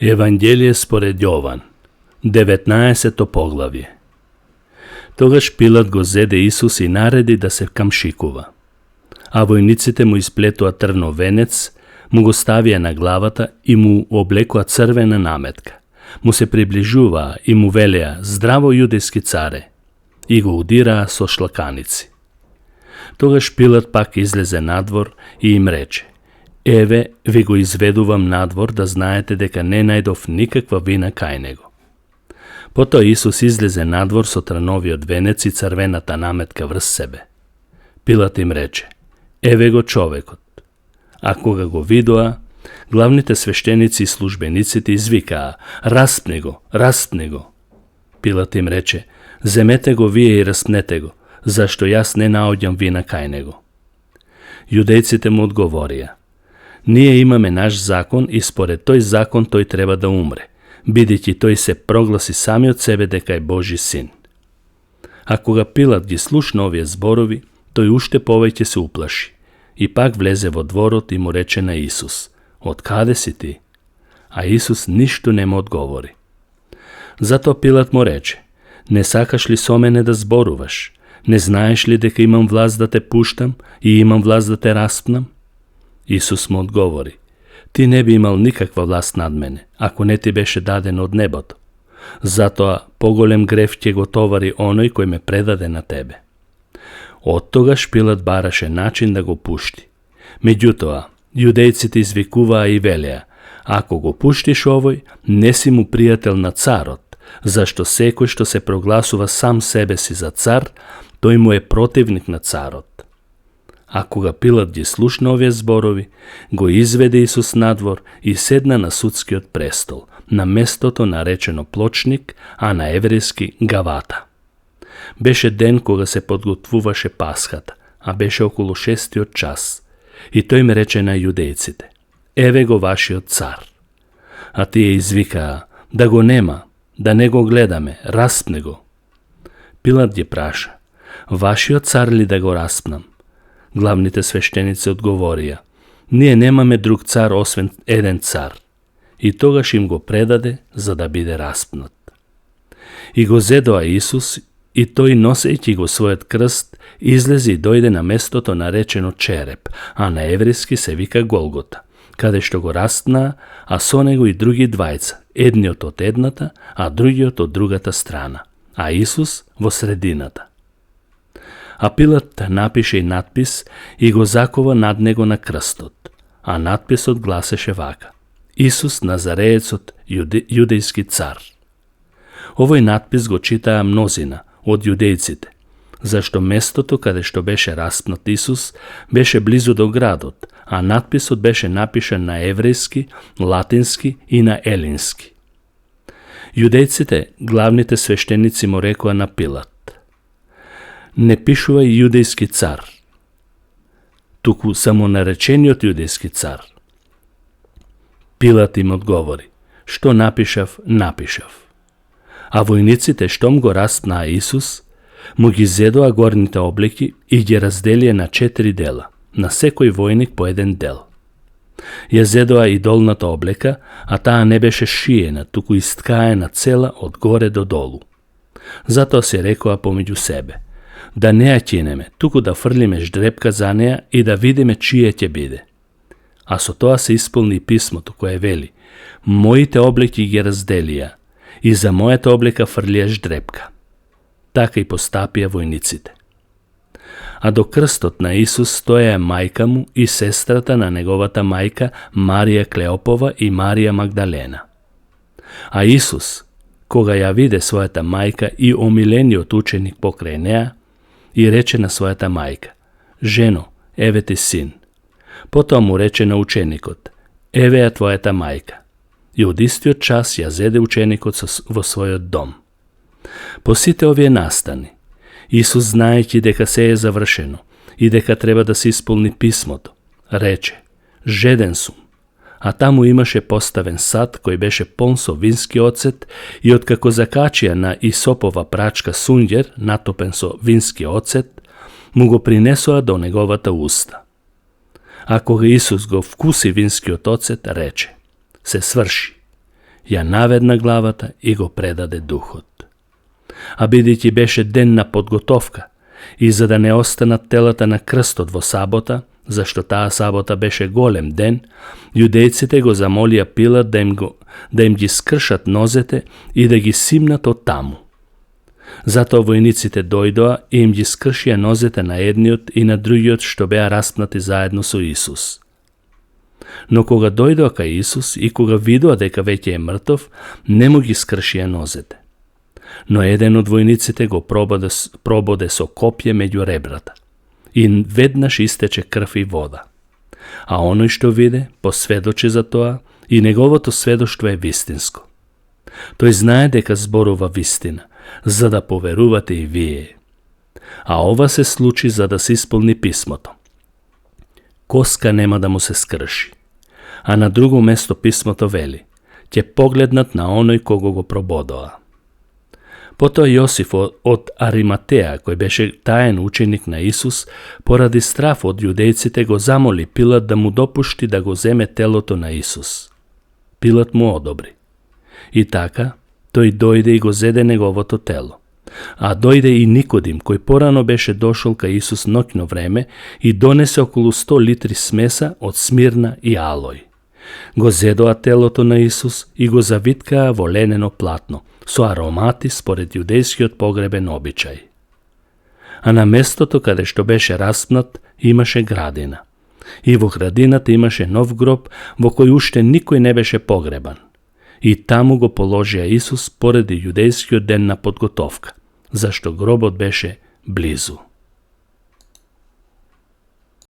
Евангелие според Јован, 19 поглавје. Тогаш Пилат го зеде Исус и нареди да се камшикува. А војниците му исплетуа трвнов венец, му го ставија на главата и му облекуа црвена наметка. Му се приближуваа и му велеа: здраво јудејски царе, и го удираа со шлаканици. Тогаш Пилат пак излезе надвор и им рече: еве, ви го изведувам надвор да знаете дека не најдов никаква вина кај него. Потоа Исус излезе надвор со трновиот венец и црвената наметка врз себе. Пилат им рече: еве го човекот. А кога го видоа, главните свештеници и службениците извикаа: распни го, распни го. Пилат им рече: земете го вие и распнете го, зашто јас не наоѓам вина кај него. Јудејците му одговорија: ние имаме наш закон и според тој закон тој треба да умре, бидејќи тој се прогласи самиот себе дека е Божи син. А кога Пилат ги слушна овие зборови, тој уште повеќе се уплаши и пак влезе во дворот и му рече на Исус: од каде си ти? А Исус ништо не му одговори. Затоа Пилат му рече: не сакаш ли со мене да зборуваш? Не знаеш ли дека имам власт да те пуштам и имам власт да те распнам? Исус му одговори: ти не би имал никаква власт над мене, ако не ти беше даден од небото. Затоа поголем грев ќе го товари оној кој ме предаде на тебе. Оттогаш Пилат бараше начин да го пушти. Меѓутоа, јудејците извикуваа и велеа: ако го пуштиш овој, не си му пријател на царот, зашто секој што се прогласува сам себе си за цар, тој му е противник на царот. А кога Пилат ги слушна овие зборови, го изведе Исус надвор и седна на судскиот престол, на местото наречено Плочник, а на еврејски Гавата. Беше ден кога се подготвуваше Пасхата, а беше околу 6 час, и тој им рече на јудејците: еве го вашиот цар. А тие извикаа: да го нема, да не го гледаме, распне го. Пилат ги праша: вашиот цар ли да го распнам? Главните свештеници одговорија: ние немаме друг цар освен еден цар. И тогаш им го предаде за да биде распнат. И го зедоа Исус, и тој, носејќи го својот крст, излезе и дојде на местото наречено Череп, а на еврејски се вика Голгота, каде што го распнаа, а со него и други двајца, едниот од едната, а другиот од другата страна, а Исус во средината. А Пилат напише и надпис и го закова над него на крстот, а надписот гласеше вака: Исус Назареецот, јудејски цар. Овој надпис го читаа мнозина од јудејците, зашто местото каде што беше распнат Исус беше близу до градот, а надписот беше напишан на еврејски, латински и на елински. Јудејците, главните свештеници, му рекоа на Пилат: не пишувај јудејски цар, туку самонаречениот јудејски цар. Пилат им одговори: што напишав, напишав. А војниците, штом го распнаа Исус, му ги зедоа горните облеки и ги разделија на 4 дела, на секој војник по еден дел. Ја зедоа и долната облека, а таа не беше шиена, туку исткаена цела од горе до долу. Затоа се рекоа помеѓу себе: да не ја кинеме, туку да фрлиме ждрепка за неа и да видиме чие ќе биде. А со тоа се исполни писмото кое вели: моите облеки ги разделија и за мојата облека фрлија ждрепка. Така и постапија војниците. А до крстот на Исус стоеа мајка му и сестрата на неговата мајка Марија Клеопова и Марија Магдалена. А Исус, кога ја виде својата мајка и омилениот ученик покрај неа, и рече на својата мајка: жено, еве ти син. Потоа му рече на ученикот: еве ја твојата мајка. И од истиот час ја зеде ученикот во својот дом. По сите овие настани, Исус, знаејќи дека се е завршено и дека треба да се исполни писмото, рече: жеден сум. А таму имаше поставен сад кој беше полн со вински оцет и откако закачија на исопова прачка сунѓер натопен со вински оцет, му го принесоа до неговата уста. А кога Исус го вкуси винскиот оцет, рече: се сврши. ја наведна главата и го предаде духот. А бидејќи беше ден на подготовка, и за да не останат телата на крстот во сабота, зашто таа сабота беше голем ден, јудејците го замолија Пилат да им ги скршат нозете и да ги симнат од таму. Затоа војниците дојдоа и им ги скршија нозете на едниот и на другиот што беа распнати заедно со Исус. Но кога дојдоа кај Исус и кога видоа дека веќе е мртов, не му ги скршија нозете. Но еден од војниците го прободе со копје меѓу ребрата и веднаш истече крв и вода. А оној што виде, посведочи за тоа и неговото сведоштво е вистинско. Тој знае дека зборува вистина, за да поверувате и вие. А ова се случи за да се исполни писмото. Коска нема да му се скрши. А на друго место писмото вели: ќе погледнат на оној кого го прободоа. Потоа Јосиф од Ариматеја, кој беше таен ученик на Исус, поради страф од јудејците го замоли Пилат да му допушти да го земе телото на Исус. Пилат му одобри. И така, тој дојде и го зеде неговото тело. А дојде и Никодим, кој порано беше дошол кај Исус ноќно време и донесе околу 100 литри смеса од смирна и алој. Го зедоа телото на Исус и го завиткаа во ленено платно, со аромати според јудејскиот погребен обичај. А на местото каде што беше распнат имаше градина. И во градината имаше нов гроб во кој уште никој не беше погребан. И таму го положија Исус поради јудејскиот ден на подготовка, зашто гробот беше близу.